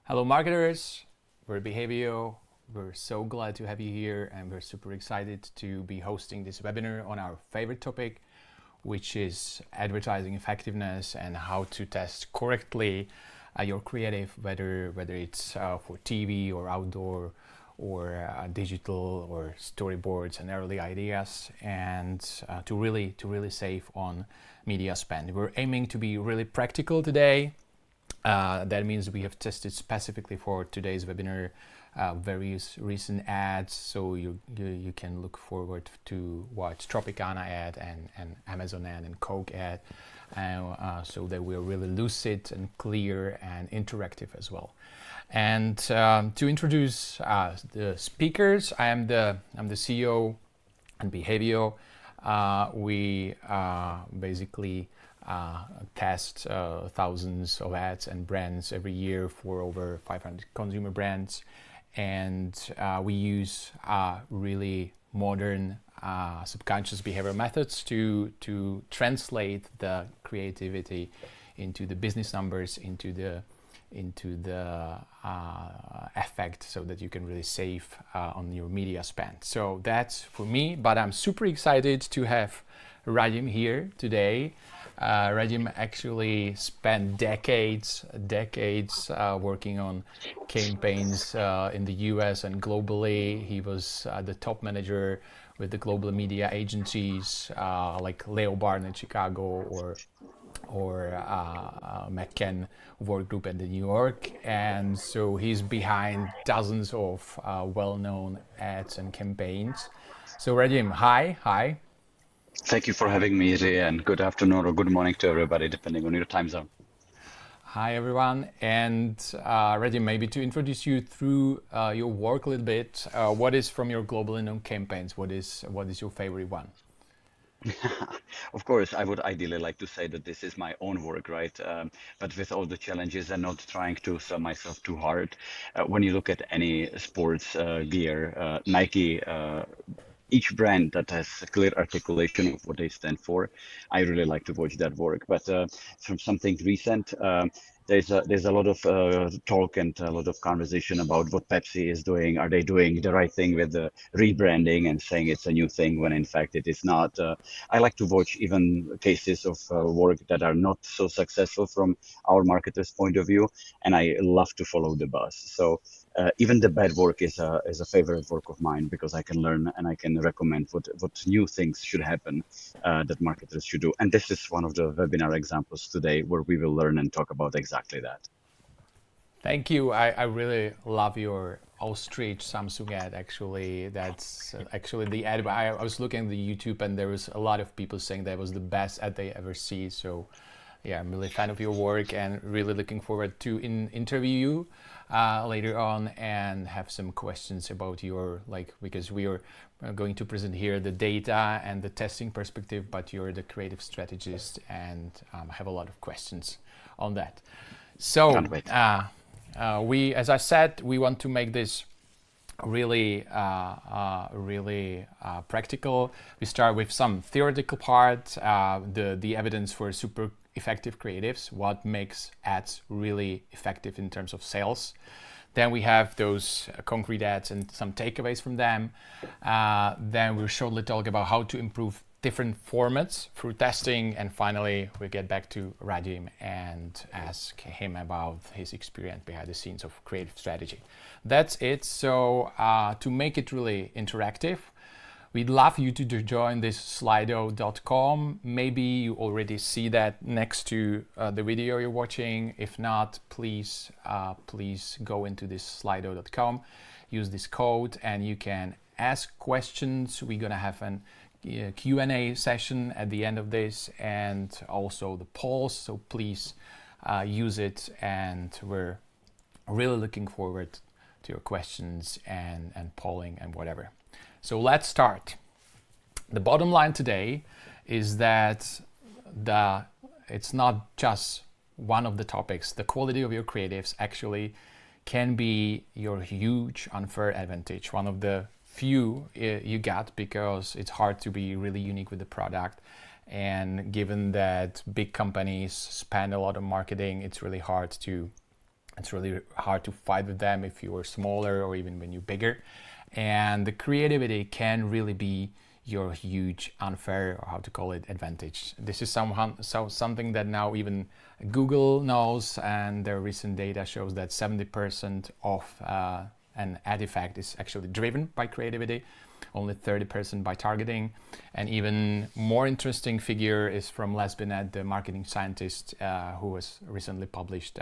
Hello, marketers. We're Behavio. We're so glad to have you here, and we're super excited to be hosting this webinar on our favorite topic, which is advertising effectiveness and how to test correctly your creative, whether it's for TV or outdoor or digital or storyboards and early ideas, and to really save on media spend. We're aiming to be really practical today. That means we have tested specifically for today's webinar various recent ads, so you can look forward to watch Tropicana ad and Amazon ad and Coke ad, so that we're really lucid and clear and interactive as well. And to introduce the speakers, I'm the CEO and Behavio. We basically test thousands of ads and brands every year for over 500 consumer brands, and we use really modern subconscious behavior methods to translate the creativity into the business numbers, into the effect, so that you can really save on your media spend. So that's for me, but I'm super excited to have Radim here today. Radim actually spent decades working on campaigns in the US and globally. He was the top manager with the global media agencies like Leo Barn in Chicago or McCann work group in New York, and so he's behind dozens of well-known ads and campaigns. So Radim, hi. Thank you for having me, Jiri, and good afternoon or good morning to everybody, depending on your time zone. Hi everyone, and Radim, maybe to introduce you through your work a little bit. What is from your globally known campaigns? What is your favorite one? Of course, I would ideally like to say that this is my own work, right? But with all the challenges and not trying to sell myself too hard. When you look at any sports gear, Nike, each brand that has a clear articulation of what they stand for, I really like to watch that work. But from something recent, there's a lot of talk and a lot of conversation about what Pepsi is doing. Are they doing the right thing with the rebranding and saying it's a new thing when in fact it is not? I like to watch even cases of work that are not so successful from our marketer's point of view, and I love to follow the buzz. So even the bad work is a favorite work of mine, because I can learn and I can recommend what new things should happen that marketers should do. And this is one of the webinar examples today where we will learn and talk about exactly that. Thank you. I really love your ostrich Samsung ad. Actually, that's actually the ad. I was looking at the YouTube, and there was a lot of people saying that was the best ad they ever see. So yeah, I'm really a fan of your work and really looking forward to interview you later on and have some questions about your, because we are going to present here the data and the testing perspective, but you're the creative strategist, and I have a lot of questions on that. So Can't wait. as I said, we want to make this really practical. We start with some theoretical part, the evidence for super effective creatives, what makes ads really effective in terms of sales. Then we have those concrete ads and some takeaways from them. Then we'll shortly talk about how to improve different formats through testing, and finally we get back to Radim and ask him about his experience behind the scenes of creative strategy. That's it. So to make it really interactive, we'd love you to join this slido.com. Maybe you already see that next to the video you're watching. If not, please go into this slido.com, use this code, and you can ask questions. We're gonna have an Q&A session at the end of this, and also the polls, so please use it, and we're really looking forward to your questions and polling and whatever. So let's start. The bottom line today is that it's not just one of the topics. The quality of your creatives actually can be your huge unfair advantage, one of the few you got, because it's hard to be really unique with the product. And given that big companies spend a lot on marketing, it's really hard to It's really hard to fight with them if you are smaller or even when you're bigger. And the creativity can really be your huge unfair, or how to call it, advantage. This is something that now even Google knows, and their recent data shows that 70% of an ad effect is actually driven by creativity, only 30% by targeting. And even more interesting figure is from Les Binet, the marketing scientist, who has recently published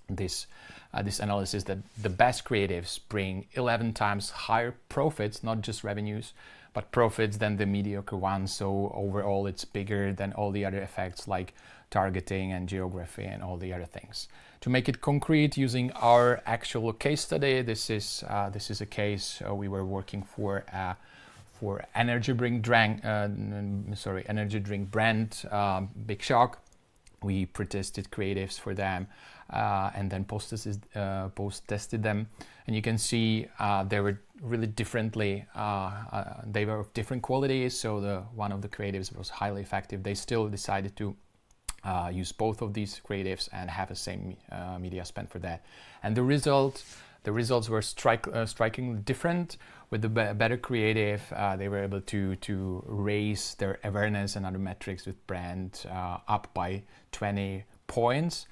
this analysis that the best creatives bring 11 times higher profits, not just revenues, but profits than the mediocre ones. So overall, it's bigger than all the other effects like targeting and geography and all the other things. To make it concrete, using our actual case study, this is a case we were working for energy drink brand Big Shock. We pre-tested creatives for them and then post-tested them, and you can see they were really differently. They were of different qualities. So one of the creatives was highly effective. They still decided to use both of these creatives and have the same media spend for that. And the results were strikingly different. With the better creative, they were able to raise their awareness and other metrics with brand up by 20 points.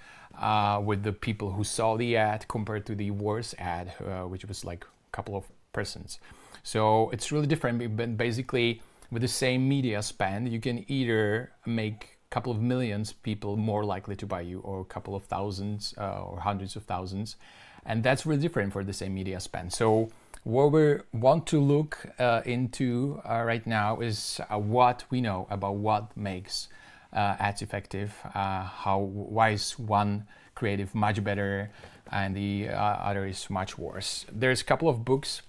With the people who saw the ad compared to the worst ad, which was like a couple of %. So it's really different. But basically, with the same media spend, you can either make a couple of millions people more likely to buy you, or a couple of thousands or hundreds of thousands. And that's really different for the same media spend. So what we want to look into right now is what we know about what makes ads effective. Why is one creative much better and the other is much worse? There's a couple of books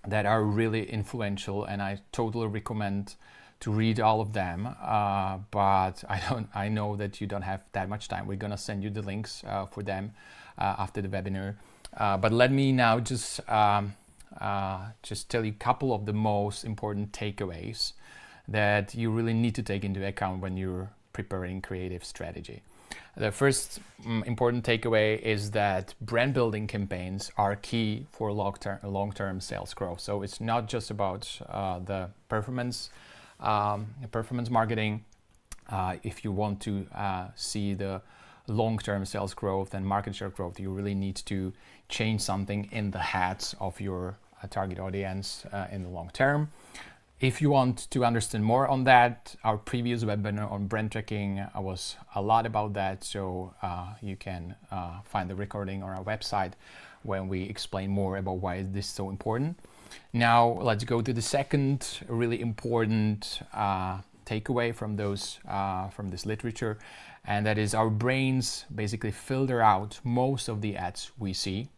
that are really influential, and I totally recommend to read all of them. But I know that you don't have that much time. We're gonna send you the links for them after the webinar. But let me now just tell you a couple of the most important takeaways that you really need to take into account when you're preparing creative strategy. The first important takeaway is that brand building campaigns are key for long-term sales growth. So it's not just about the performance marketing. If you want to see the long-term sales growth and market share growth, you really need to change something in the heads of your target audience in the long term. If you want to understand more on that, our previous webinar on brand tracking was a lot about that, so you can find the recording on our website when we explain more about why this is so important. Now let's go to the second really important takeaway from this literature, and that is our brains basically filter out most of the ads we see.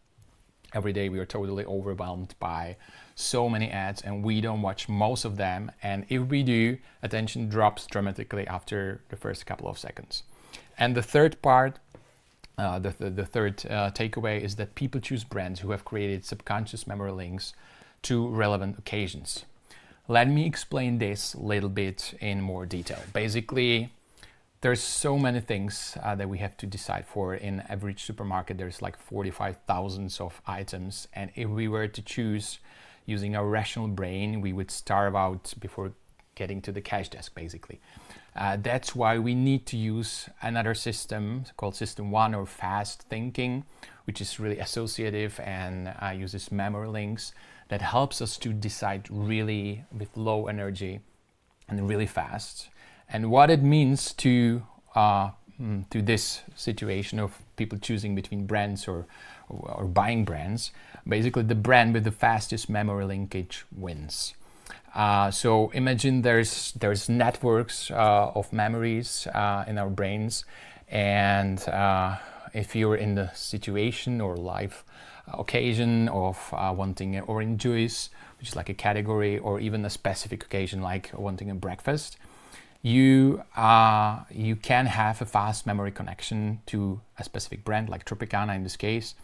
Every day we are totally overwhelmed by so many ads, and we don't watch most of them. And if we do, attention drops dramatically after the first couple of seconds. And the third part, the third takeaway is that people choose brands who have created subconscious memory links to relevant occasions. Let me explain this a little bit in more detail. Basically, there's so many things that we have to decide for. In average supermarket, there's like 45,000 of items. And if we were to choose using our rational brain, we would starve out before getting to the cash desk, basically. That's why we need to use another system called System 1, or fast thinking, which is really associative and uses memory links that helps us to decide really with low energy and really fast. And what it means to this situation of people choosing between brands or buying brands, basically the brand with the fastest memory linkage wins. So imagine there's networks of memories in our brains, and if you're in the situation or life occasion of wanting an orange juice, which is like a category, or even a specific occasion like wanting a breakfast, you can have a fast memory connection to a specific brand, like Tropicana in this case.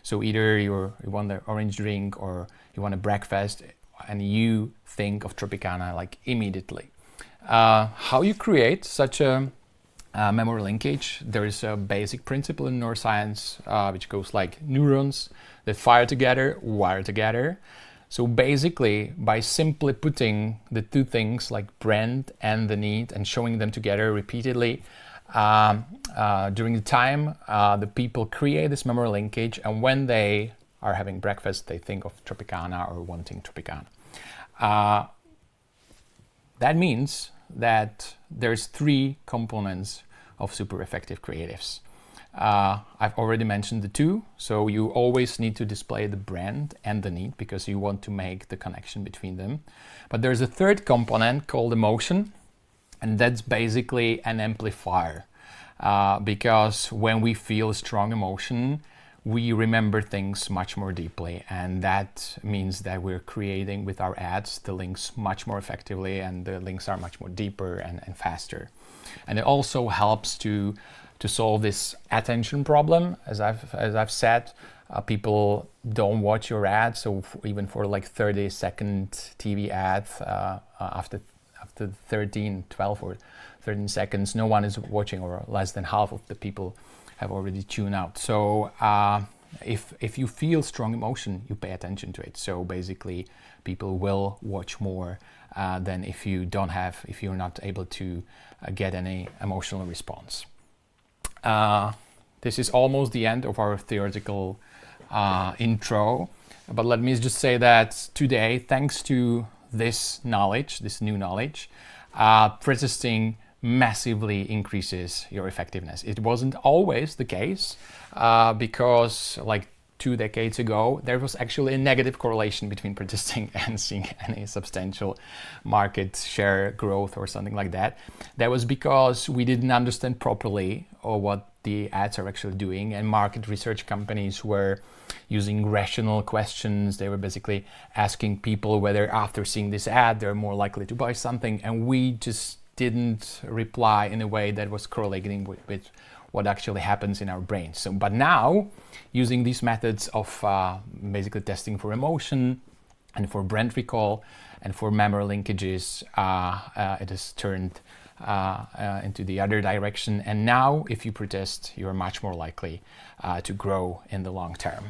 So either you want the orange drink or you want a breakfast, and you think of Tropicana like immediately. How you create such a memory linkage, there is a basic principle in neuroscience which goes like neurons that fire together, wire together. So basically, by simply putting the two things like brand and the need and showing them together repeatedly during the time, the people create this memory linkage, and when they are having breakfast, they think of Tropicana or wanting Tropicana. That means that there's three components of super effective creatives. I've already mentioned the two, so you always need to display the brand and the need because you want to make the connection between them. But there's a third component called emotion, and that's basically an amplifier because when we feel strong emotion, we remember things much more deeply, and that means that we're creating with our ads the links much more effectively, and the links are much more deeper and faster. And it also helps to solve this attention problem. As I've said, people don't watch your ads, so even for like 30-second TV ads, after 12 or 13 seconds, no one is watching, or less than half of the people have already tuned out. So if you feel strong emotion, you pay attention to it. So basically, people will watch more than if you're not able to get any emotional response. This is almost the end of our theoretical intro, but let me just say that today, thanks to this knowledge, this new knowledge, pretesting massively increases your effectiveness. It wasn't always the case because like 2 decades ago, there was actually a negative correlation between pretesting and seeing any substantial market share growth or something like that. That was because we didn't understand properly or what the ads are actually doing, and market research companies were using rational questions. They were basically asking people whether after seeing this ad, they're more likely to buy something, and we just didn't reply in a way that was correlating with what actually happens in our brains. So, but now, using these methods of basically testing for emotion and for brand recall and for memory linkages, it has turned into the other direction. And now, if you pretest, you're much more likely to grow in the long term.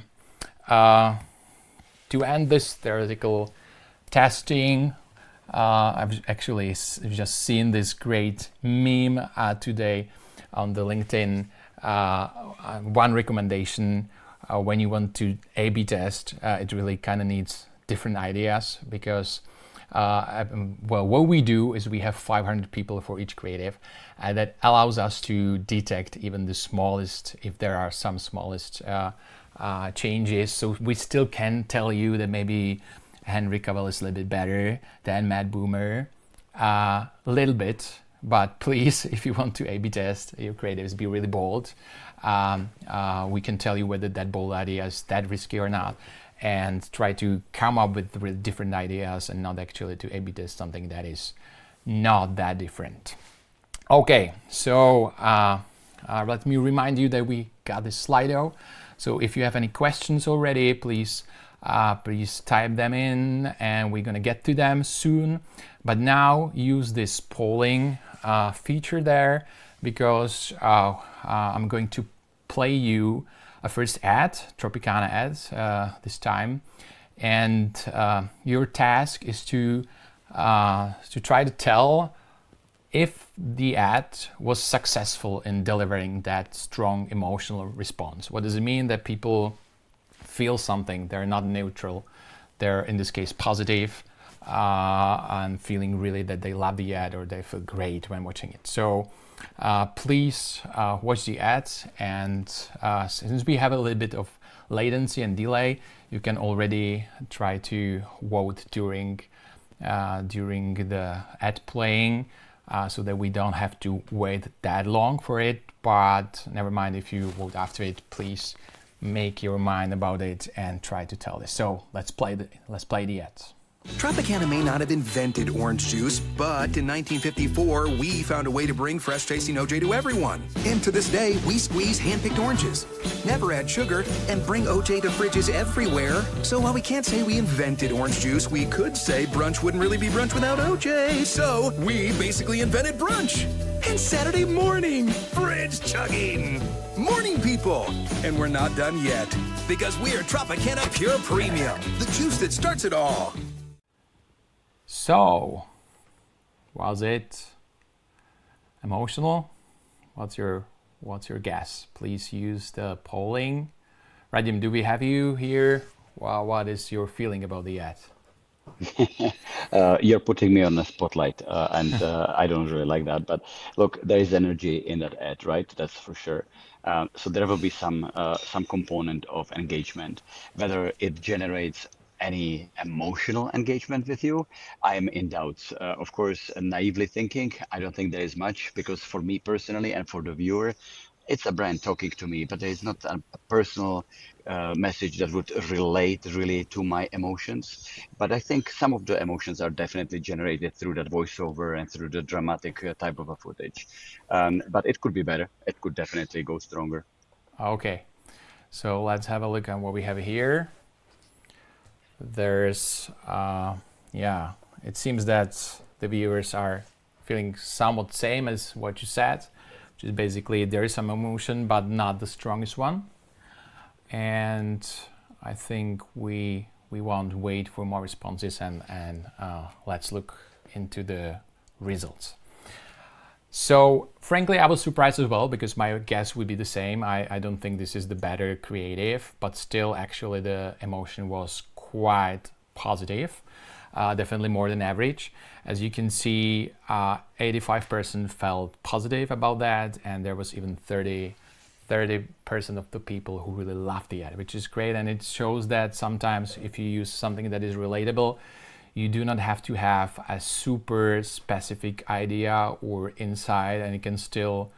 To end this theoretical testing, I've actually just seen this great meme today on the LinkedIn. One recommendation when you want to A/B test, it really kind of needs different ideas because what we do is we have 500 people for each creative, and that allows us to detect even the smallest, if there are some smallest changes. So we still can tell you that maybe Henry Cavill is a little bit better than Matt Boomer, a little bit. But please, if you want to A/B test your creatives, be really bold. We can tell you whether that bold idea is that risky or not, and try to come up with really different ideas and not actually to A/B test something that is not that different. Okay, so let me remind you that we got this Slido. So if you have any questions already, please type them in, and we're gonna get to them soon. But now use this polling feature there, because I'm going to play you a first ad, Tropicana ads this time, and your task is to try to tell if the ad was successful in delivering that strong emotional response. What does it mean? That people feel something, they're not neutral, they're in this case positive, and feeling really that they love the ad or they feel great when watching it. So please watch the ads, and since we have a little bit of latency and delay, you can already try to vote during the ad playing, so that we don't have to wait that long for it. But never mind if you vote after it, please make your mind about it and try to tell this. So let's play the ads. Tropicana may not have invented orange juice, but in 1954, we found a way to bring fresh-tasting OJ to everyone. And to this day, we squeeze hand-picked oranges, never add sugar, and bring OJ to fridges everywhere. So while we can't say we invented orange juice, we could say brunch wouldn't really be brunch without OJ. So we basically invented brunch. And Saturday morning, fridge chugging. Morning, people. And we're not done yet, because we're Tropicana Pure Premium, the juice that starts it all. So, was it emotional? What's your guess? Please use the polling. Radim, do we have you here? Well, what is your feeling about the ad? You're putting me on the spotlight, and I don't really like that. But look, there is energy in that ad, right? That's for sure. So there will be some component of engagement. Whether it generates any emotional engagement with you, I'm in doubt. Of course, naively thinking, I don't think there is much, because for me personally and for the viewer, it's a brand talking to me, but there is not a personal message that would relate really to my emotions. But I think some of the emotions are definitely generated through that voiceover and through the dramatic type of a footage. But it could be better. It could definitely go stronger. Okay, so let's have a look at what we have here. There's, yeah, it seems that the viewers are feeling somewhat same as what you said, which is basically there is some emotion, but not the strongest one. And I think we won't wait for more responses, and let's look into the results. So frankly, I was surprised as well, because my guess would be the same. I don't think this is the better creative, but still actually the emotion was quite positive, definitely more than average. As you can see, 85% felt positive about that, and there was even 30% of the people who really loved the ad, which is great. And it shows that sometimes if you use something that is relatable, you do not have to have a super specific idea or insight, and it can still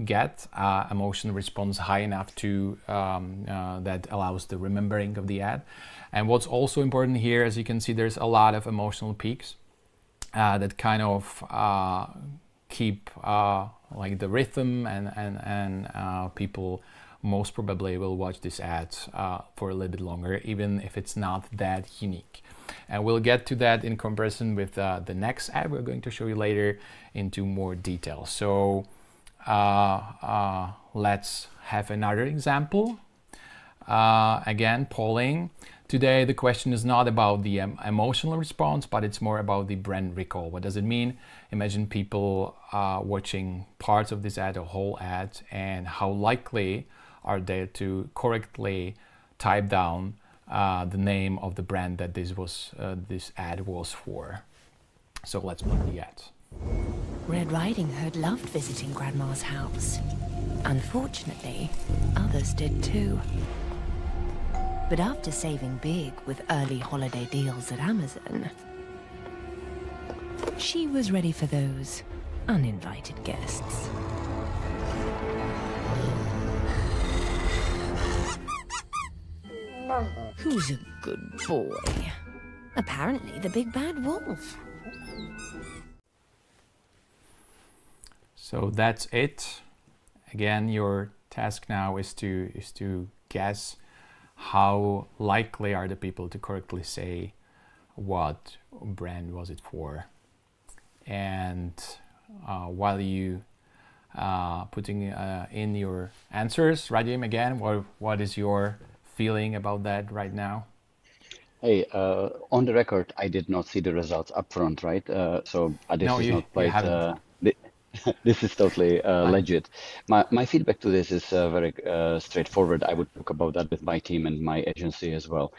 get emotional response high enough to that allows the remembering of the ad. And what's also important here, as you can see, there's a lot of emotional peaks that kind of keep like the rhythm, and people most probably will watch this ad for a little bit longer, even if it's not that unique. And we'll get to that in comparison with the next ad we're going to show you later into more detail. So let's have another example. Again, polling. Today the question is not about the emotional response, but it's more about the brand recall. What does it mean? Imagine people watching parts of this ad, a whole ad, and how likely are they to correctly type down the name of the brand that this ad was for. So let's play the ad. Red Riding Hood loved visiting Grandma's house. Unfortunately, others did too. But after saving big with early holiday deals at Amazon, she was ready for those uninvited guests. Who's a good boy? Apparently the big bad wolf. So that's it. Again, your task now is to guess how likely are the people to correctly say what brand was it for. And while you putting in your answers, Radim, again, what is your feeling about that right now? Hey, on the record, I did not see the results up front, right? So this No, is you not quite. haven't. This is totally legit. My feedback to this is very straightforward. I would talk about that with my team and my agency as well.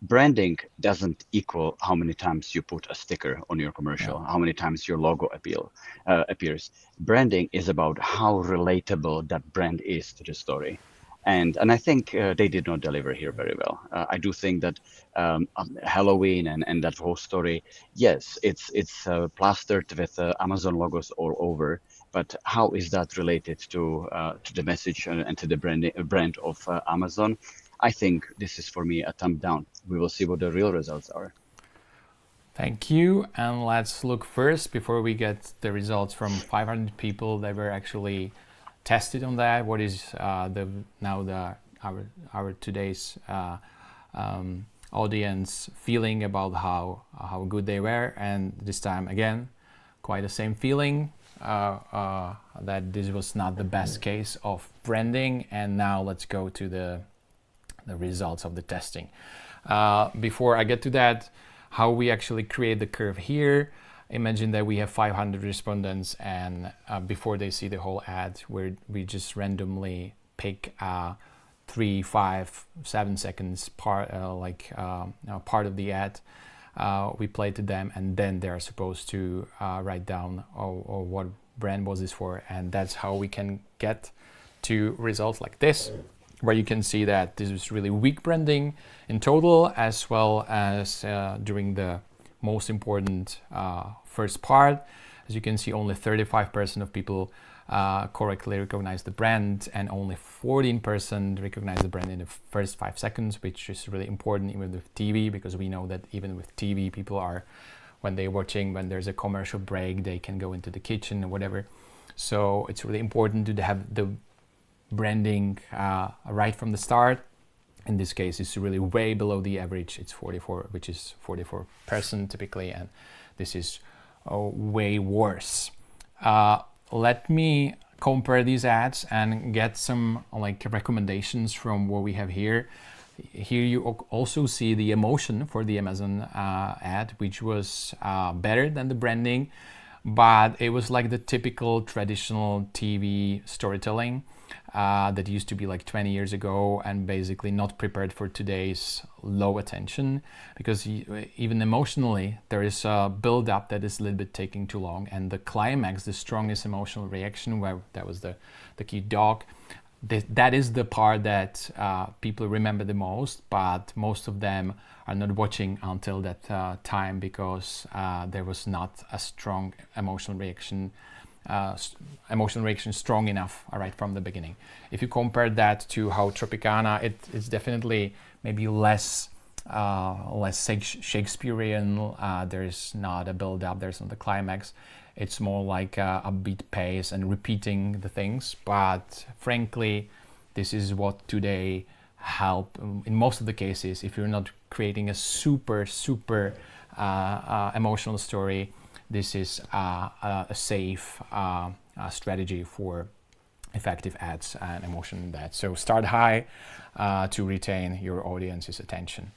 Branding doesn't equal how many times you put a sticker on your commercial, how many times your logo appears. Branding is about how relatable that brand is to the story. And I think they did not deliver here very well. I do think that Halloween and that whole story, yes, it's plastered with Amazon logos all over. But how is that related to the message and to the brand of Amazon? I think this is for me a thumb down. We will see what the real results are. Thank you. And let's look first, before we get the results from 500 people that were actually tested on that. What is our today's audience feeling about how good they were? And this time again, quite the same feeling that this was not the best case of branding. And now let's go to the results of the testing. Before I get to that, how we actually create the curve here. Imagine that we have 500 respondents, and before they see the whole ad, we just randomly pick 3, 5, 7 seconds part of the ad. We play to them, and then they're supposed to write down or what brand was this for, and that's how we can get to results like this, where you can see that this is really weak branding in total, as well as during the most important first part. As you can see, only 35% of people correctly recognize the brand, and only 14% recognize the brand in the first 5 seconds, which is really important even with TV, because we know that even with TV, people are, when they're watching, when there's a commercial break, they can go into the kitchen or whatever. So it's really important to have the branding right from the start. In this case, it's really way below the average. It's 44, which is 44% typically, and this is way worse. Let me compare these ads and get some recommendations from what we have here. Here you also see the emotion for the Amazon ad, which was better than the branding, but it was like the typical traditional TV storytelling that used to be like 20 years ago, and basically not prepared for today's low attention, because even emotionally there is a build-up that is a little bit taking too long, and the climax, the strongest emotional reaction, where that was the cute dog, that is the part that people remember the most, but most of them are not watching until that time, because there was not a strong emotional reaction strong enough right from the beginning. If you compare that to how Tropicana, it's definitely maybe less Shakespearean. There's not a build-up, there's not a climax. It's more like a beat pace and repeating the things. But frankly, this is what today help in most of the cases. If you're not creating a super emotional story, this is a safe strategy for effective ads and emotion in that. So start high to retain your audience's attention.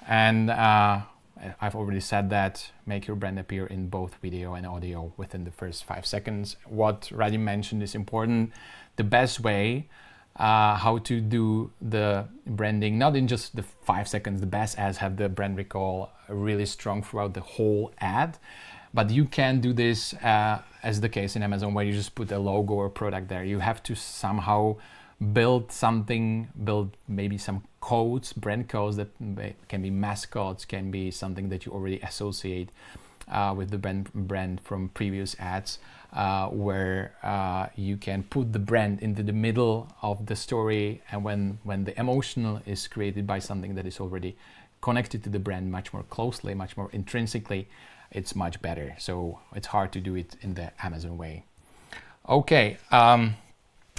And I've already said that, make your brand appear in both video and audio within the first 5 seconds. What Radim mentioned is important. The best way how to do the branding, not in just the 5 seconds, the best ads have the brand recall really strong throughout the whole ad. But you can do this as the case in Amazon, where you just put a logo or product there. You have to somehow build maybe some codes, brand codes that can be mascots, can be something that you already associate with the brand from previous ads, where you can put the brand into the middle of the story, and when the emotional is created by something that is already connected to the brand much more closely, much more intrinsically, it's much better. So it's hard to do it in the Amazon way. Okay, and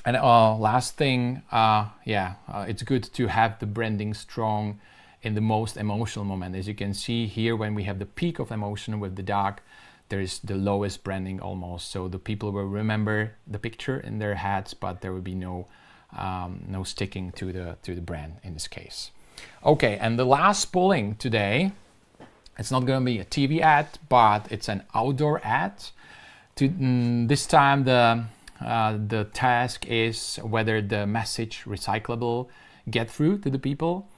last thing, it's good to have the branding strong in the most emotional moment. As you can see here, when we have the peak of emotion with the dog, there is the lowest branding almost. So the people will remember the picture in their heads, but there will be no sticking to the brand in this case. Okay, and the last polling today, it's not going to be a TV ad, but it's an outdoor ad. This time the task is whether the message recyclable get through to the people.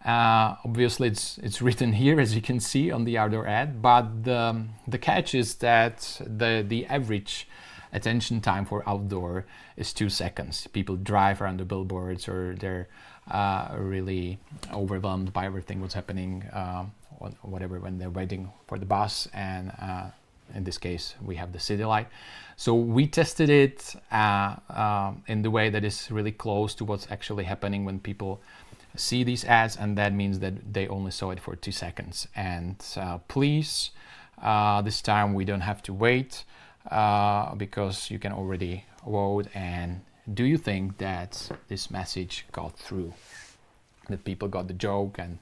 Obviously it's written here, as you can see on the outdoor ad, but the catch is that the average attention time for outdoor is 2 seconds. People drive around the billboards, or they're really overwhelmed by everything what's happening, or whatever, when they're waiting for the bus, and in this case we have the city light. So we tested it in the way that is really close to what's actually happening when people see these ads, and that means that they only saw it for 2 seconds. And please, this time we don't have to wait, because you can already vote. And do you think that this message got through, that people got the joke, and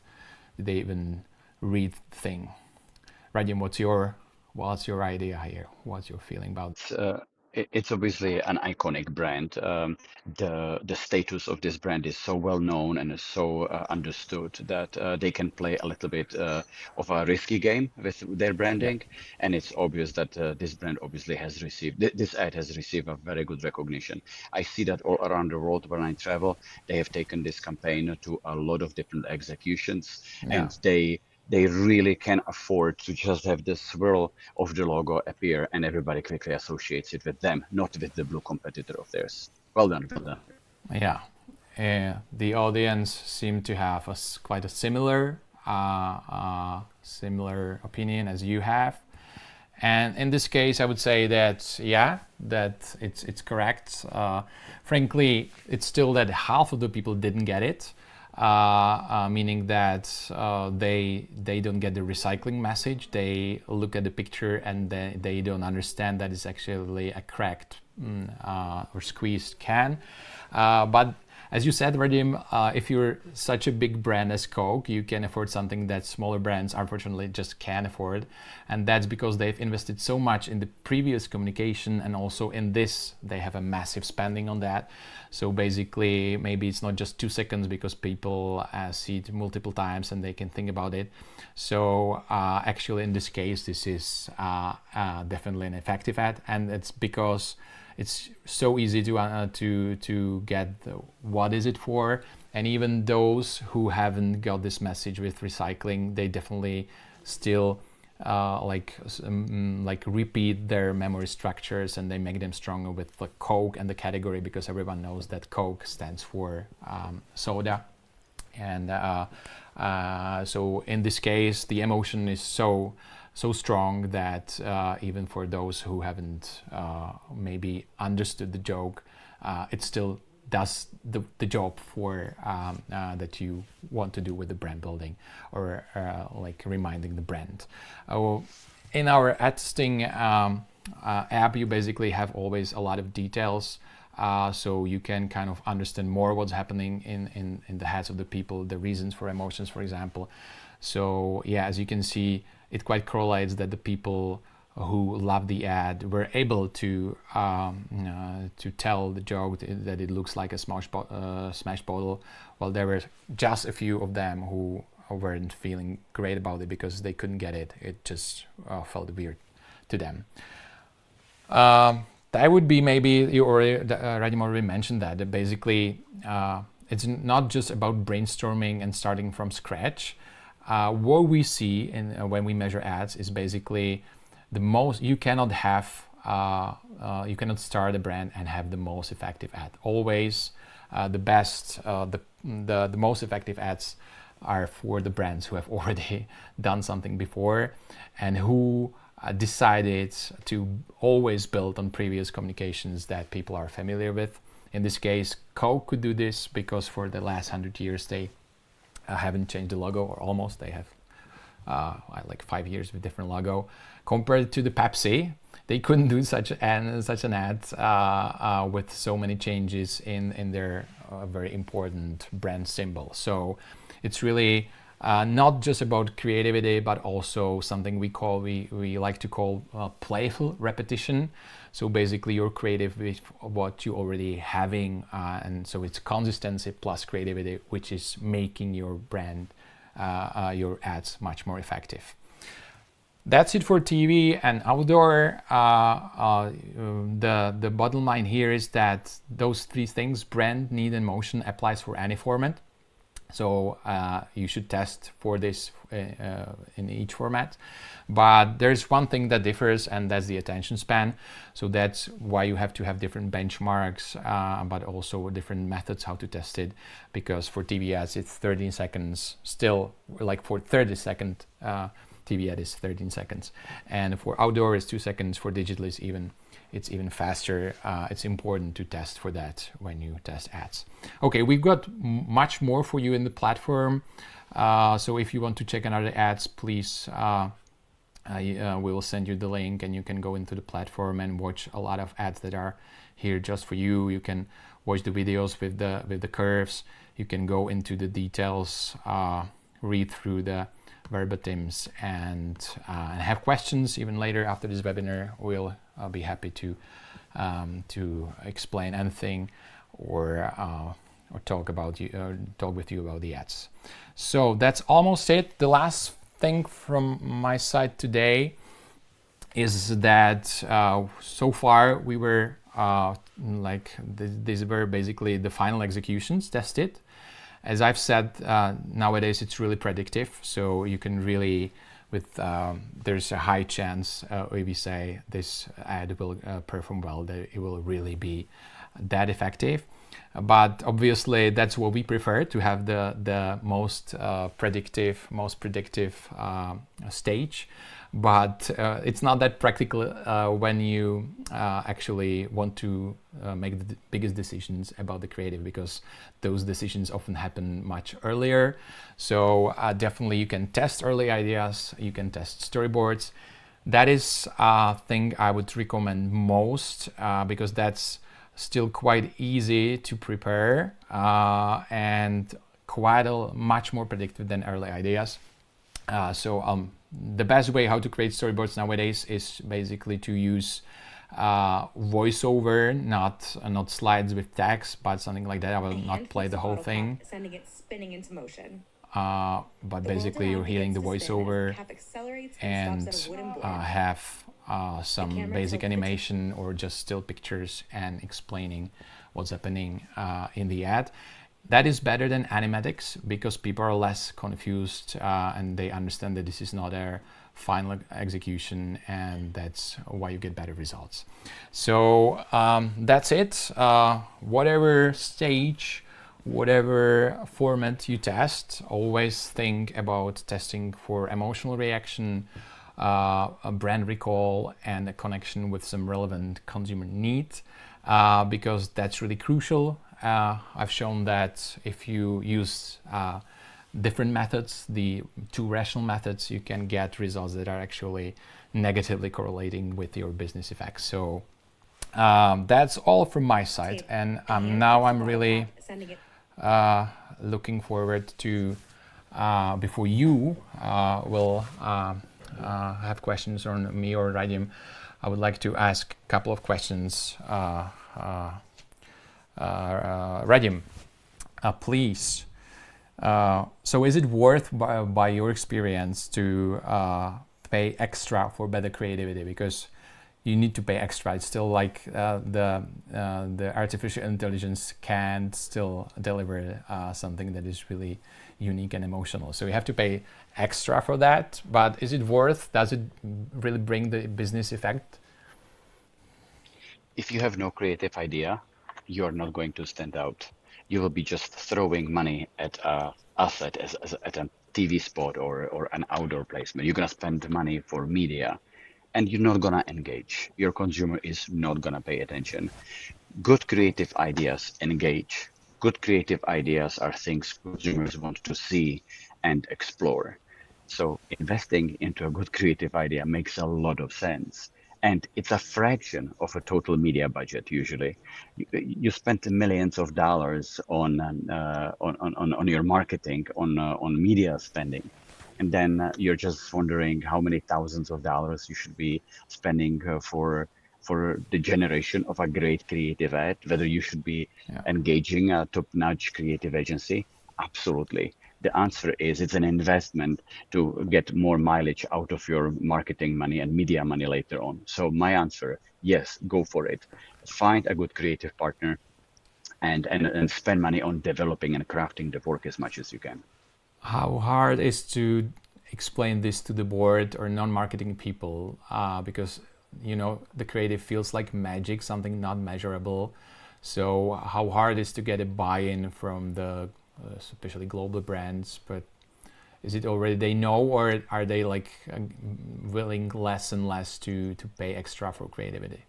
did they even read the thing? Radim, what's your What's your idea here? What's your feeling about? It's obviously an iconic brand. The status of this brand is so well known and is so understood that they can play a little bit of a risky game with their Yeah. branding, and it's obvious that this brand obviously has received this ad has received a very good recognition. I see that all around the world when I travel. They have taken this campaign to a lot of different executions, Yeah. and they really can afford to just have the swirl of the logo appear and everybody quickly associates it with them, not with the blue competitor of theirs. Well done, well done. Yeah. The audience seemed to have quite a similar opinion as you have. And in this case, I would say that, yeah, that it's correct. Frankly, it's still that half of the people didn't get it, meaning that they don't get the recycling message. They look at the picture and they don't understand that it's actually a cracked or squeezed can. But as you said, Radim, if you're such a big brand as Coke, you can afford something that smaller brands unfortunately just can't afford. And that's because they've invested so much in the previous communication, and also in this, they have a massive spending on that. So basically, maybe it's not just 2 seconds because people see it multiple times and they can think about it. So actually, in this case, this is definitely an effective ad, and it's because it's so easy to get what is it for, and even those who haven't got this message with recycling, they definitely still like repeat their memory structures, and they make them stronger with the Coke and the category, because everyone knows that Coke stands for soda. And so in this case, the emotion is so strong that even for those who haven't maybe understood the joke, it still does the job for that you want to do with the brand building, or like reminding the brand. In our ad testing app, you basically have always a lot of details, so you can kind of understand more what's happening in the heads of the people, the reasons for emotions, for example. So yeah, as you can see, it quite correlates that the people who love the ad were able to tell the joke that it looks like a smash bottle, while there were just a few of them who weren't feeling great about it because they couldn't get it. It just felt weird to them. That would be, maybe you already, Radim already mentioned that basically it's not just about brainstorming and starting from scratch. What we see when we measure ads is basically you cannot start a brand and have the most effective ad. Always the most effective ads are for the brands who have already done something before, and who decided to always build on previous communications that people are familiar with. In this case, Coke could do this because for the last 100 years they haven't changed the logo, or almost. They have like 5 years with different logo. Compared to the Pepsi, they couldn't do such an ad with so many changes in their very important brand symbol. So it's really not just about creativity, but also something we like to call playful repetition. So basically, you're creative with what you already having, and so it's consistency plus creativity, which is making your brand, your ads much more effective. That's it for TV and outdoor. The bottom line here is that those 3 things, brand, need, and motion, applies for any format. So you should test for this in each format. But there's one thing that differs, and that's the attention span. So that's why you have to have different benchmarks, but also different methods how to test it. Because for TV ads, it's 13 seconds still, like for 30-second TV ad is 13 seconds. And for outdoor, it's 2 seconds. For digital, it's even faster. It's important to test for that when you test ads. Okay, we've got much more for you in the platform. So if you want to check another ads, please, we will send you the link, and you can go into the platform and watch a lot of ads that are here just for you. You can watch the videos with the curves. You can go into the details, read through the verbatims and have questions even later after this webinar, we'll be happy to explain anything or talk with you about the ads. So that's almost it. The last thing from my side today is that so far we were these were basically the final executions tested. As I've said, nowadays it's really predictive, so you can really there's a high chance if we say this ad will perform well, that it will really be that effective. But obviously that's what we prefer, to have the most predictive stage. But it's not that practical when you actually want to make the biggest decisions about the creative, because those decisions often happen much earlier. So definitely you can test early ideas, you can test storyboards. That is a thing I would recommend most because that's still quite easy to prepare and much more predictive than early ideas. The best way how to create storyboards nowadays is basically to use voiceover, not slides with text, but something like that. I will not play the whole thing. Sending it spinning into motion. But basically you're hearing the voiceover and have some basic animation or just still pictures and explaining what's happening in the ad. That is better than animatics because people are less confused and they understand that this is not their final execution, and that's why you get better results. So that's it. Whatever stage, whatever format you test, always think about testing for emotional reaction, a brand recall, and a connection with some relevant consumer need, because that's really crucial. I've shown that if you use different methods, the two rational methods, you can get results that are actually negatively correlating with your business effects. So that's all from my side. And now I'm really looking forward to, before you will have questions on me or Radim, I would like to ask a couple of questions. Radim, please. So is it worth, by your experience, to pay extra for better creativity? Because you need to pay extra. It's still like the artificial intelligence can't still deliver something that is really unique and emotional. So you have to pay extra for that. But is it worth? Does it really bring the business effect? If you have no creative idea, you're not going to stand out. You will be just throwing money at a asset at a TV spot or an outdoor placement. You're gonna spend money for media, and you're not gonna engage. Your consumer is not gonna pay attention. Good creative ideas engage. Good creative ideas are things consumers want to see and explore. So investing into a good creative idea makes a lot of sense. And it's a fraction of a total media budget. Usually, you spend millions of dollars on your marketing, on media spending, and then you're just wondering how many thousands of dollars you should be spending for the generation of a great creative ad. Whether you should be engaging a top-notch creative agency, absolutely. The answer is it's an investment to get more mileage out of your marketing money and media money later on. So my answer, yes, go for it. Find a good creative partner and spend money on developing and crafting the work as much as you can. How hard is to explain this to the board or non-marketing people? Because, you know, the creative feels like magic, something not measurable. So how hard is to get a buy-in from the especially global brands? But is it already they know, or are they like willing less and less to pay extra for creativity?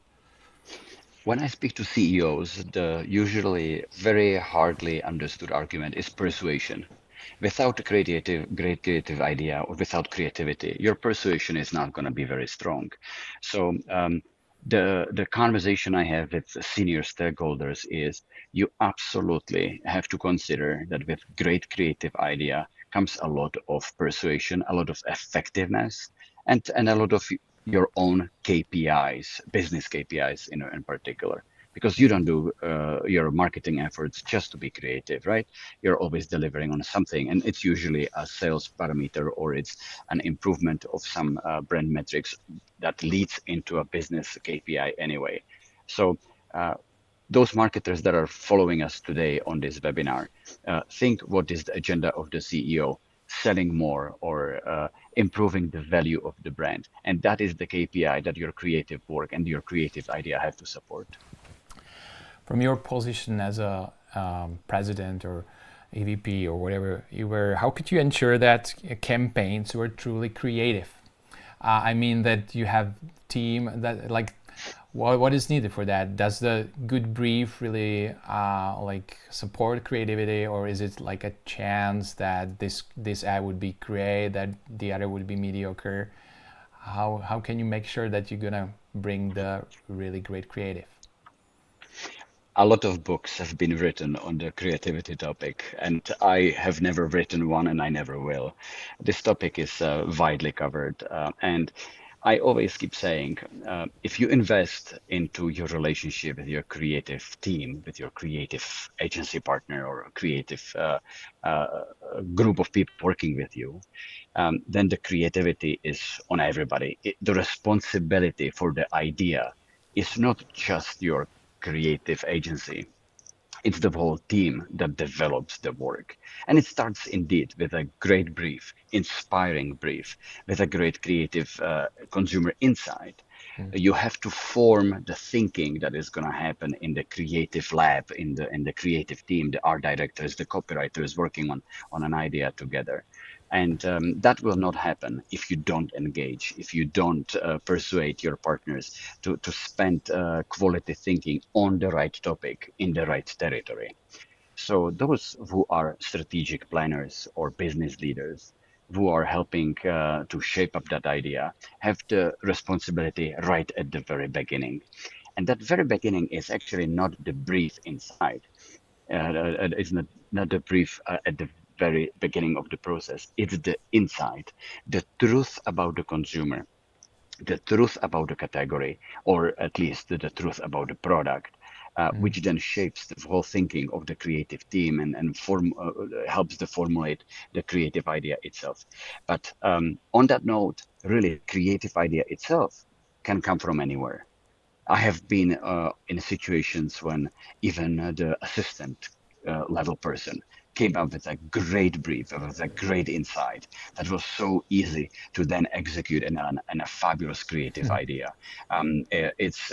When I speak to CEOs, the usually very hardly understood argument is persuasion. Without a great creative idea or without creativity, your persuasion is not going to be very strong. So the conversation I have with senior stakeholders is you absolutely have to consider that with great creative idea comes a lot of persuasion, a lot of effectiveness, and a lot of your own KPIs, business KPIs in particular. Because you don't do your marketing efforts just to be creative, right? You're always delivering on something, and it's usually a sales parameter or it's an improvement of some brand metrics that leads into a business KPI anyway. So those marketers that are following us today on this webinar, think what is the agenda of the CEO, selling more or improving the value of the brand. And that is the KPI that your creative work and your creative idea have to support. From your position as a president or AVP or whatever you were, how could you ensure that campaigns were truly creative? I mean that you have team that like, what is needed for that? Does the good brief really like support creativity, or is it like a chance that this ad would be great, that the other would be mediocre? How can you make sure that you're gonna bring the really great creative? A lot of books have been written on the creativity topic, and I have never written one, and I never will. This topic is widely covered, and I always keep saying, if you invest into your relationship with your creative team, with your creative agency partner or a creative group of people working with you, then the creativity is on everybody. The responsibility for the idea is not just your creative agency. It's the whole team that develops the work. And it starts indeed with a great brief, inspiring brief, with a great creative consumer insight. You have to form the thinking that is going to happen in the creative lab, in the creative team, the art directors, the copywriters working on an idea together. And that will not happen if you don't engage, if you don't persuade your partners to spend quality thinking on the right topic in the right territory. So those who are strategic planners or business leaders who are helping to shape up that idea have the responsibility right at the very beginning. And that very beginning is actually not the brief inside. It's not the brief at the very beginning of the process. It's the insight, the truth about the consumer, the truth about the category, or at least the truth about the product, which then shapes the whole thinking of the creative team and helps to formulate the creative idea itself. But on that note, really, creative idea itself can come from anywhere. I have been in situations when even the assistant level person came up with a great brief, with a great insight that was so easy to then execute in a fabulous creative idea. It's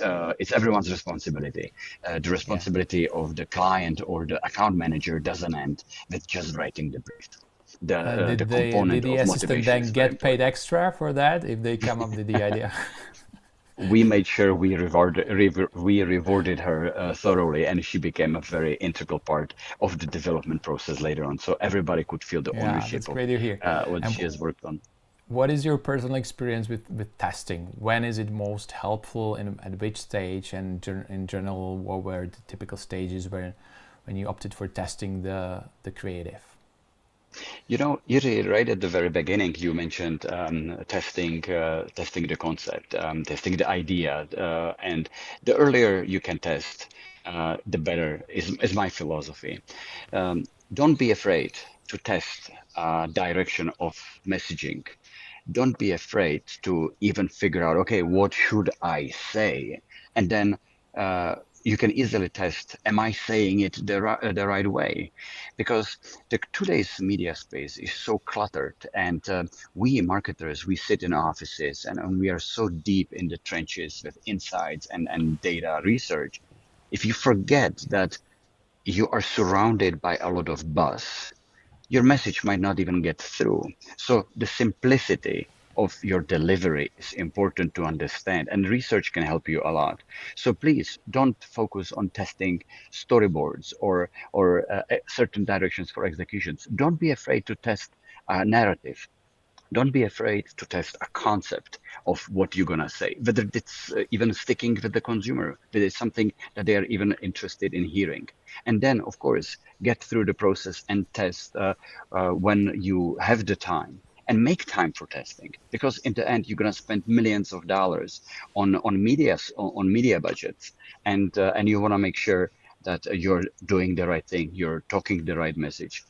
everyone's responsibility. The responsibility of the client or the account manager doesn't end with just writing the brief. The component Did the of assistant motivation then is very get paid important. extra for that if they come up with the idea? We made sure we rewarded her thoroughly, and she became a very integral part of the development process later on. So everybody could feel the Yeah, that's ownership of great to hear. what And she has worked on. what is your personal experience with testing? When is it most helpful, and at which stage? And in general, what were the typical stages when you opted for testing the creative? You know, Jiri, right at the very beginning, you mentioned testing the concept, testing the idea, and the earlier you can test, the better is my philosophy. Don't be afraid to test direction of messaging. Don't be afraid to even figure out, okay, what should I say? And then you can easily test, am I saying it the right way? Because today's media space is so cluttered, and we marketers, we sit in offices and we are so deep in the trenches with insights and data research. If you forget that you are surrounded by a lot of buzz, your message might not even get through. So the simplicity of your delivery is important to understand, and research can help you a lot. So please don't focus on testing storyboards or certain directions for executions. Don't be afraid to test a narrative. Don't be afraid to test a concept of what you're gonna say, whether it's even sticking with the consumer, whether it's something that they are even interested in hearing. And then, of course, get through the process and test when you have the time. And make time for testing, because in the end, you're gonna spend millions of dollars on media budgets, and you wanna make sure that you're doing the right thing, you're talking the right message,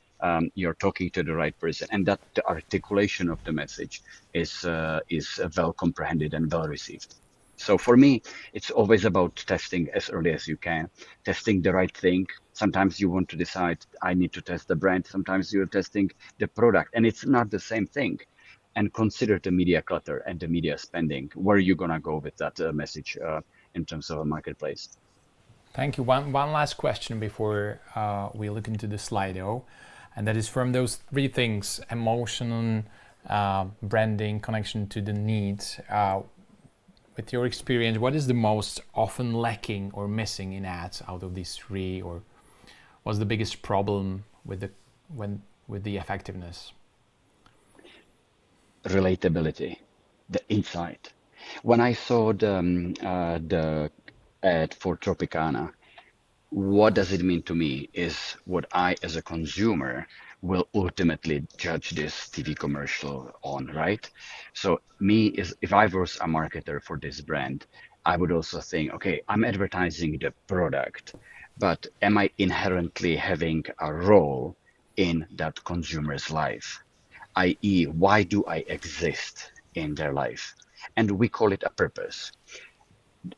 you're talking to the right person, and that the articulation of the message is well comprehended and well received. So for me, it's always about testing as early as you can, testing the right thing. Sometimes you want to decide, I need to test the brand. Sometimes you're testing the product, and it's not the same thing. And consider the media clutter and the media spending. Where are you gonna go with that message in terms of a marketplace? Thank you. One last question before we look into the Slido, and that is from those three things: emotion, branding, connection to the needs. With your experience, what is the most often lacking or missing in ads out of these three, or what's the biggest problem with the effectiveness? Relatability, the insight. When I saw the ad for Tropicana, what does it mean to me is what I, as a consumer, will ultimately judge this TV commercial on, right? So me is if I was a marketer for this brand, I would also think, okay, I'm advertising the product, but am I inherently having a role in that consumer's life? I.e., why do I exist in their life? And we call it a purpose.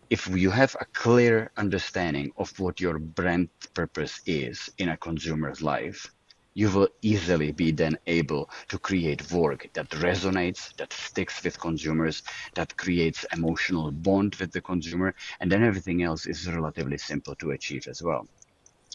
If you have a clear understanding of what your brand purpose is in a consumer's life, you will easily be then able to create work that resonates, that sticks with consumers, that creates emotional bond with the consumer, and then everything else is relatively simple to achieve as well.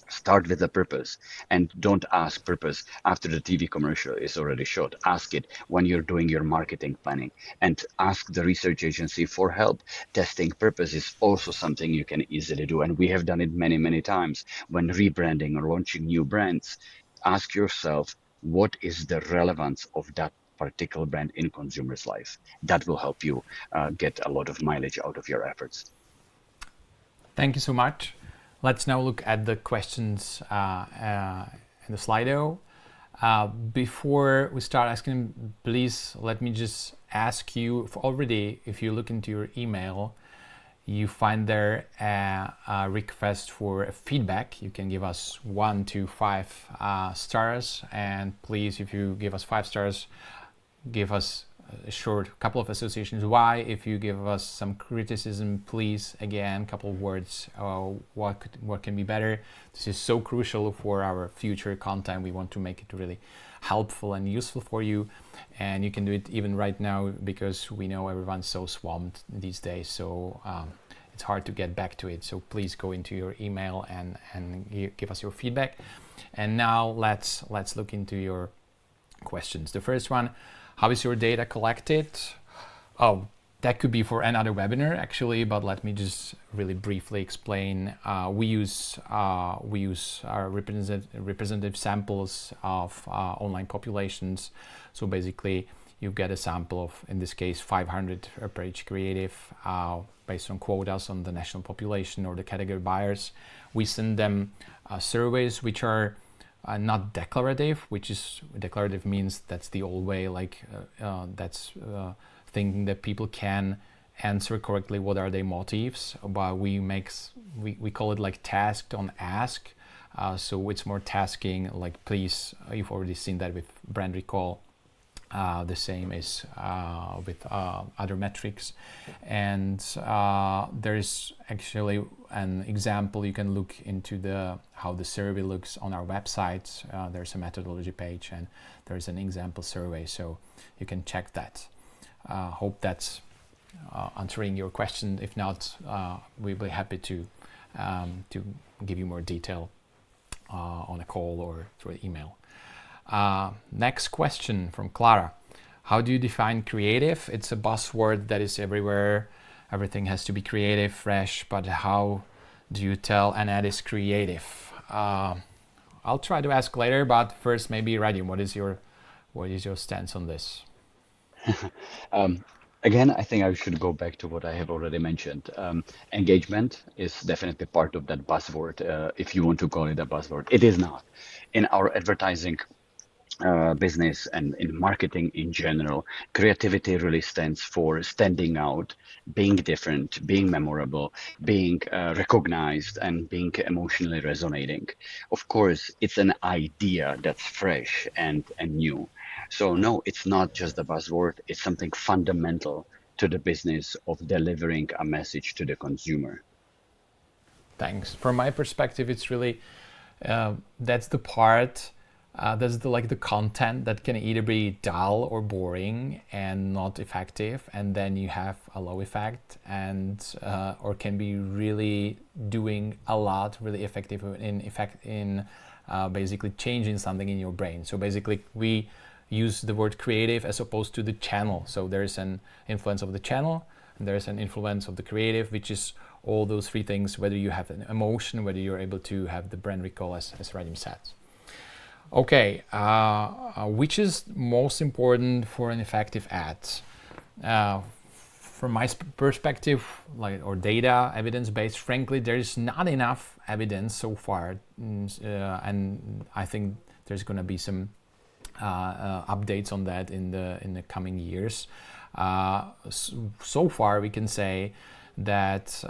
Start with a purpose, and don't ask purpose after the TV commercial is already shot. Ask it when you're doing your marketing planning, and ask the research agency for help. Testing purpose is also something you can easily do, and we have done it many, many times when rebranding or launching new brands. Ask yourself, what is the relevance of that particular brand in consumers' life? That will help you get a lot of mileage out of your efforts. Thank you so much. Let's now look at the questions in the Slido. Before we start asking, please let me just ask you, if you look into your email, you find there a request for feedback. You can give us 1 to 5 stars, and please, if you give us 5 stars, give us a short couple of associations why. If you give us some criticism, please, again, couple of words, what can be better. This is so crucial for our future content. We want to make it really helpful and useful for you, and you can do it even right now, because we know everyone's so swamped these days, so it's hard to get back to it. So please go into your email and give us your feedback. And now let's look into your questions. The first one: how is your data collected? Oh, that could be for another webinar actually, but let me just really briefly explain. We use our representative samples of online populations. So basically, you get a sample of, in this case, 500 per each creative based on quotas on the national population or the category buyers. We send them surveys which are not declarative, which is declarative means that's the old way, like that's thinking that people can answer correctly what are their motives, but we call it like tasked on ask. So it's more tasking, like please, you've already seen that with brand recall. The same is with other metrics, and there's actually an example. You can look into how the survey looks on our website. There's a methodology page, and there's an example survey, so you can check that. Hope that's answering your question. If not, we'll be happy to give you more detail on a call or through email. Next question from Clara. How do you define creative? It's a buzzword that is everywhere. Everything has to be creative, fresh, but how do you tell an ad is creative? I'll try to ask later, but first maybe Radim, what is your stance on this? Um, Again, I think I should go back to what I have already mentioned. Engagement is definitely part of that buzzword, if you want to call it a buzzword. It is not. In our advertising business and in marketing in general, creativity really stands for standing out, being different, being memorable, being recognized, and being emotionally resonating. Of course, it's an idea that's fresh and new. So, no, it's not just a buzzword, it's something fundamental to the business of delivering a message to the consumer. Thanks. From my perspective, it's really that's the part. That's the like the content that can either be dull or boring and not effective, and then you have a low effect, and or can be really doing a lot, really effective in basically changing something in your brain. So basically, we use the word creative as opposed to the channel. So there's an influence of the channel, and there's an influence of the creative, which is all those three things, whether you have an emotion, whether you're able to have the brand recall, as Radim said. Okay, which is most important for an effective ad? From my perspective, like or data evidence-based, frankly, there is not enough evidence so far, and I think there's going to be some updates on that in the coming years. So far, we can say that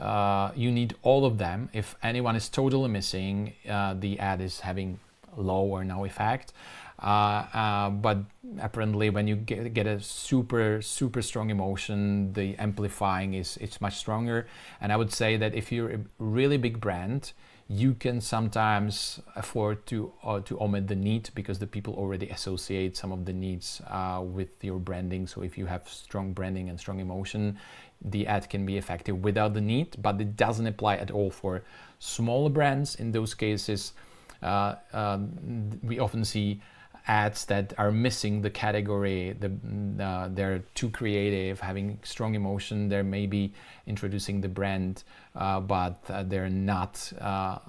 you need all of them. If anyone is totally missing, the ad is having low or no effect. But apparently, when you get a super strong emotion, the amplifying it's much stronger. And I would say that if you're a really big brand, you can sometimes afford to omit the need, because the people already associate some of the needs with your branding. So if you have strong branding and strong emotion, the ad can be effective without the need, but it doesn't apply at all for smaller brands. In those cases, we often see ads that are missing the category. They're too creative, having strong emotion. They're maybe introducing the brand, but they're not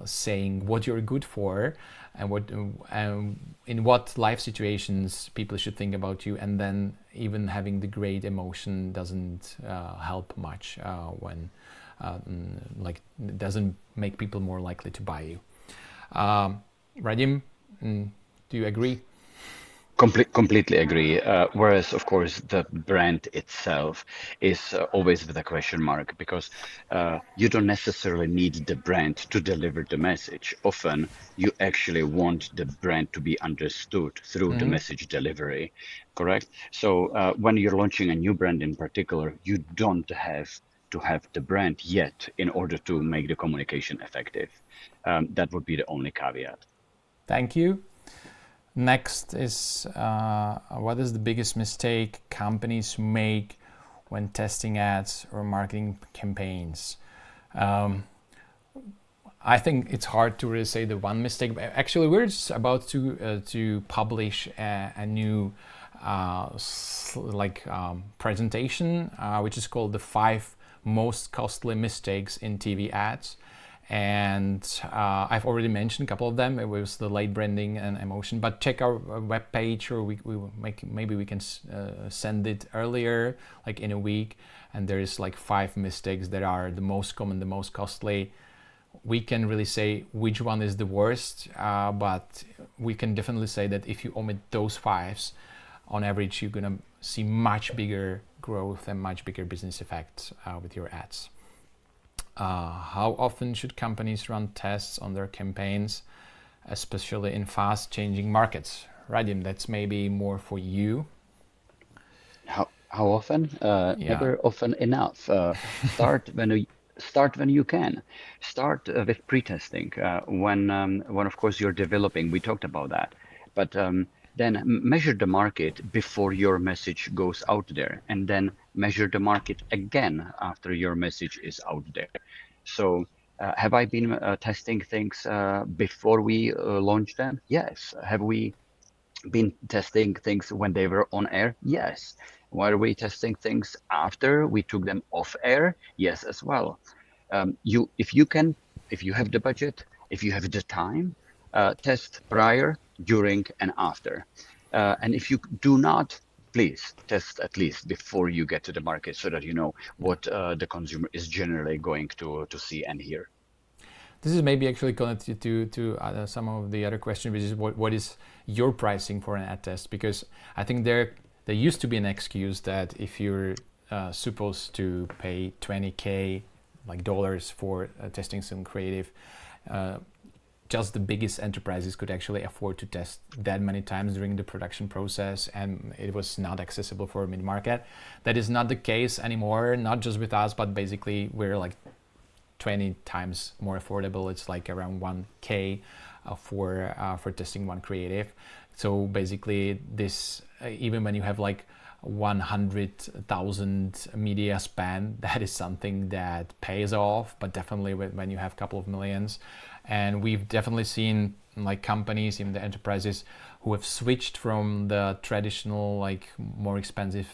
saying what you're good for and what in what life situations people should think about you. And then even having the great emotion doesn't help much when like it doesn't make people more likely to buy you. Radim, do you agree? Completely agree. Whereas, of course, the brand itself is always with a question mark, because you don't necessarily need the brand to deliver the message. Often, you actually want the brand to be understood through the message delivery, correct? So, when you're launching a new brand in particular, you don't have to have the brand yet in order to make the communication effective. That would be the only caveat. Thank you. Next is what is the biggest mistake companies make when testing ads or marketing campaigns? I think it's hard to really say the one mistake. Actually, we're just about to publish a new presentation, which is called the 5 most costly mistakes in TV ads. And I've already mentioned a couple of them. It was the late branding and emotion. But check our webpage, or maybe we can send it earlier, like in a week. And there is like 5 mistakes that are the most common, the most costly. We can really say which one is the worst, but we can definitely say that if you omit those 5s, on average, you're gonna see much bigger growth and much bigger business effects with your ads. How often should companies run tests on their campaigns, especially in fast-changing markets? Radim, that's maybe more for you. How often? Never often enough. Start when you can. Start with pre-testing when of course you're developing. We talked about that, but then measure the market before your message goes out there, and then measure the market again after your message is out there. So have I been testing things before we launch them? Yes. Have we been testing things when they were on air? Yes. Were we testing things after we took them off air? Yes, as well. If you have the budget, if you have the time, test prior, during, and after. And if you do not, please test at least before you get to the market so that you know what the consumer is generally going to see and hear. This is maybe actually connected to some of the other questions, which is what is your pricing for an ad test? Because I think there used to be an excuse that if you're supposed to pay $20K like dollars for testing some creative, just the biggest enterprises could actually afford to test that many times during the production process, and it was not accessible for mid-market. That is not the case anymore, not just with us, but basically we're like 20 times more affordable. It's like around 1K for testing one creative. So basically this, even when you have like 100,000 media spend, that is something that pays off, but definitely when you have a couple of millions. And we've definitely seen like companies in the enterprises who have switched from the traditional like more expensive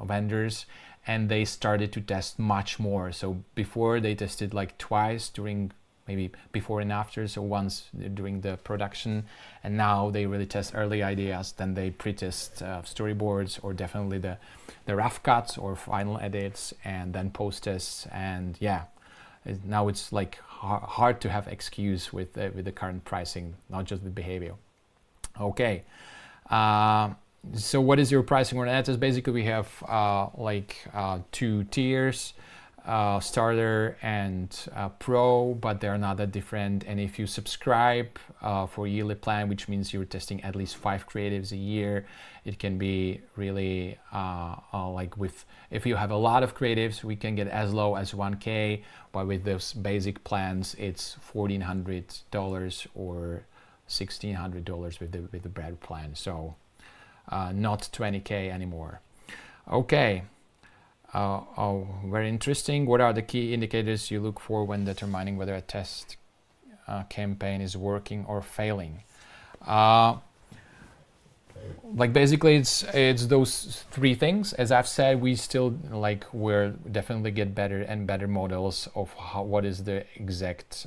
vendors, and they started to test much more. So before they tested like twice during maybe before and after, so once during the production, and now they really test early ideas, then they pre-test storyboards or definitely the rough cuts or final edits, and then post-tests. And yeah, now it's like hard to have excuse with the current pricing, not just with Behavio. Okay. So what is your pricing on ad test? Basically, we have two tiers, starter and pro, but they're not that different. And if you subscribe for a yearly plan, which means you're testing at least 5 creatives a year, it can be really if you have a lot of creatives, we can get as low as 1K, but with those basic plans, it's $1,400 or $1,600 with the bread plan. So not 20K anymore. Okay. Very interesting. What are the key indicators you look for when determining whether a test campaign is working or failing? Basically it's those 3 things. As I've said, we're definitely get better and better models of what is the exact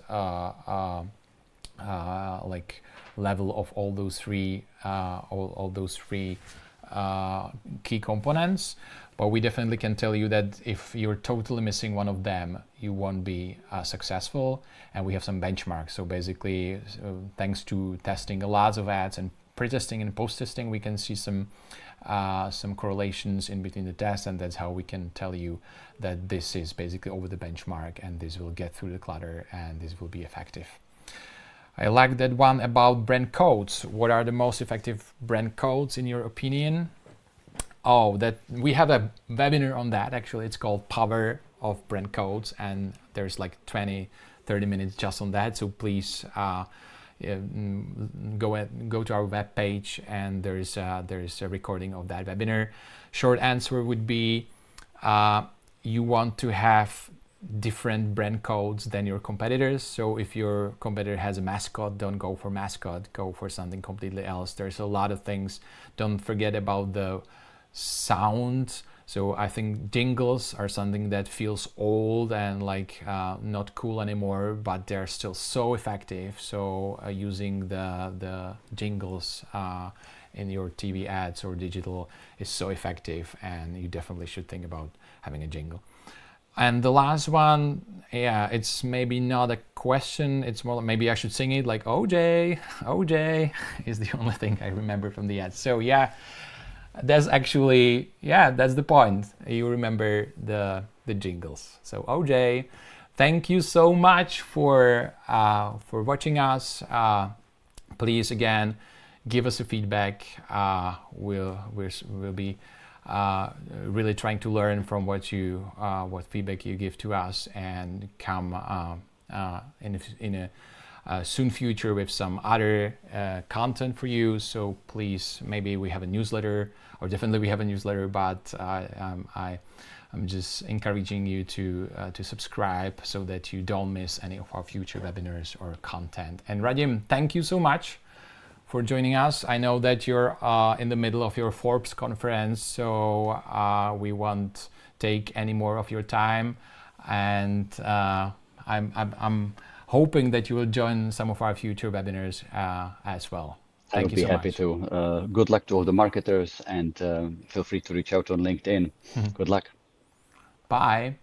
level of all those three key components. But we definitely can tell you that if you're totally missing one of them, you won't be successful. And we have some benchmarks. So basically, thanks to testing a lot of ads and pre-testing and post-testing, we can see some correlations in between the tests, and that's how we can tell you that this is basically over the benchmark, and this will get through the clutter, and this will be effective. I like that one about brand codes. What are the most effective brand codes in your opinion? That we have a webinar on that. Actually, it's called Power of Brand Codes, and there's like 20-30 minutes just on that. So please go to our webpage, and there's a recording of that webinar. Short answer would be you want to have different brand codes than your competitors. So if your competitor has a mascot, don't go for mascot, go for something completely else. There's a lot of things. Don't forget about the sound. So I think jingles are something that feels old and not cool anymore, but they're still so effective. So using the jingles in your TV ads or digital is so effective, and you definitely should think about having a jingle. And the last one, it's maybe not a question, it's more maybe I should sing it like OJ is the only thing I remember from the ads. So that's actually, that's the point. You remember the jingles. So OJ, thank you so much for watching us. Please again, give us a feedback. We'll be really trying to learn from what feedback you give to us, and come in a soon future with some other content for you. So please, maybe we have a newsletter, or definitely we have a newsletter, but I'm just encouraging you to subscribe so that you don't miss any of our future webinars or content. And Radim, thank you so much for joining us. I know that you're in the middle of your Forbes conference, so we won't take any more of your time, and I'm hoping that you will join some of our future webinars as well. I Thank would you be so happy much. to. Good luck to all the marketers, and feel free to reach out on LinkedIn. Good luck. Bye.